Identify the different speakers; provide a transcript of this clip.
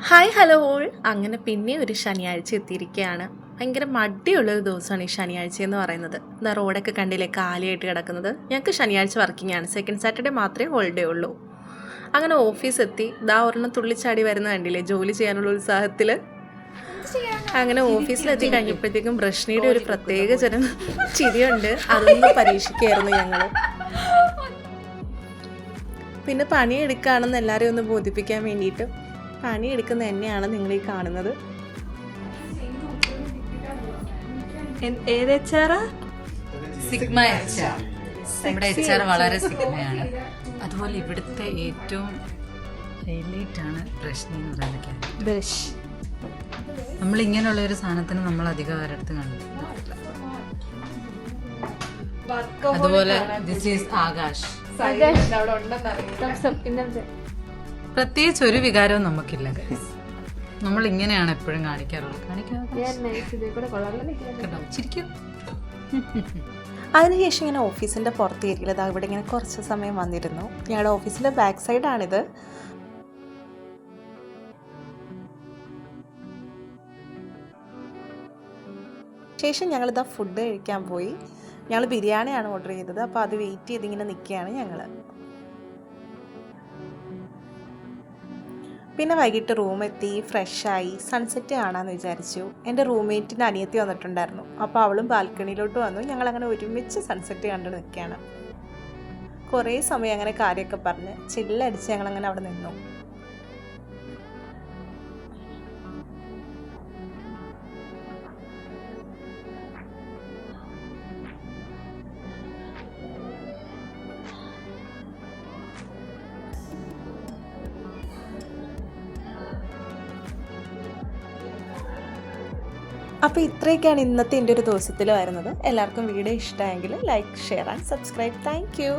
Speaker 1: Hi hello all. അങ്ങനെ പിന്നെ ഒരു ശനിയാഴ്ച എത്തിയിരിക്കുകയാണ്. ഭയങ്കര മടിയുള്ളൊരു ദിവസമാണ് ഈ ശനിയാഴ്ച എന്ന് പറയുന്നത്. എന്താ റോഡൊക്കെ കണ്ടില്ലേ കാലിയായിട്ട് കിടക്കുന്നത്. ഞങ്ങൾക്ക് ശനിയാഴ്ച വർക്കിംഗ് ആണ്. സെക്കൻഡ് സാറ്റർഡേ മാത്രമേ ഹോളിഡേ ഉള്ളൂ. അങ്ങനെ ഓഫീസ് എത്തി. ദാ ഒരെണ്ണം തുള്ളിച്ചാടി വരുന്ന കണ്ടില്ലേ ജോലി ചെയ്യാനുള്ള ഉത്സാഹത്തിൽ. അങ്ങനെ ഓഫീസിലെത്തി കഴിഞ്ഞപ്പോഴത്തേക്കും ബ്രഷ്ണിയുടെ ഒരു പ്രത്യേക ജനം ചിരിയുണ്ട്. അതൊന്ന് പരീക്ഷിക്കുകയായിരുന്നു ഞങ്ങൾ. പിന്നെ പണിയെടുക്കുകയാണെന്ന് എല്ലാവരെയും ഒന്ന് ബോധിപ്പിക്കാൻ വേണ്ടിയിട്ട് പണിയെടുക്കുന്ന എന്നെയാണ് നിങ്ങൾ ഈ കാണുന്നത്.
Speaker 2: Sigma HR. ഇവിടെ എച്ച്ആർ വളരെ സിഗ്മയാണ്. അതുപോലെ ഇവിടുത്തെ ഏറ്റവും ഹൈലൈറ്റ് ആണ് ബ്രഷ്ണി എന്ന് പറയുന്നത്. ബ്രഷ് നമ്മൾ ഇങ്ങനെയുള്ള ഒരു സാധനത്തിന് നമ്മൾ അധികം ആരടുത്ത് കണ്ടിട്ടില്ല. അതുപോലെ ദിസ് ഈസ് ആകാശ്. പ്രത്യേകിച്ച് ഒരു വികാരവും നമുക്കില്ല. നമ്മൾ ഇങ്ങനെയാണ് എപ്പോഴും കാണിക്കാറുള്ളത്.
Speaker 1: അതിനുശേഷം ഇങ്ങനെ ഓഫീസിൻ്റെ പുറത്ത് ഏരിയയിൽ അത് ഇവിടെ ഇങ്ങനെ കുറച്ച് സമയം വന്നിരുന്നു. ഞങ്ങളുടെ ഓഫീസിൻ്റെ ബാക്ക് സൈഡാണിത്. ശേഷം ഞങ്ങളിതാ ഫുഡ് കഴിക്കാൻ പോയി. ഞങ്ങൾ ബിരിയാണിയാണ് ഓർഡർ ചെയ്തത്. അപ്പോൾ അത് വെയിറ്റ് ചെയ്തിങ്ങനെ നിൽക്കുകയാണ് ഞങ്ങൾ. പിന്നെ വൈകിട്ട് റൂമെത്തി ഫ്രഷായി സൺസെറ്റ് കാണാമെന്ന് വിചാരിച്ചു. എൻ്റെ റൂംമേറ്റിൻ്റെ അനിയത്തി വന്നിട്ടുണ്ടായിരുന്നു. അപ്പോൾ അവളും ബാൽക്കണിയിലോട്ട് വന്നു. ഞങ്ങളങ്ങനെ ഒരുമിച്ച് സൺസെറ്റ് കണ്ട് നിൽക്കുകയാണ്. കുറേ സമയം അങ്ങനെ കാര്യമൊക്കെ പറഞ്ഞ് ചില്ലടിച്ച് ഞങ്ങളങ്ങനെ അവിടെ നിന്നു. അപ്പോൾ ഇത്രയൊക്കെയാണ് ഇന്നത്തെ എൻ്റെ ഒരു ദിവസത്തിൽ വരുന്നത്. എല്ലാവർക്കും വീഡിയോ ഇഷ്ടമായെങ്കിൽ like, share and subscribe. Thank you.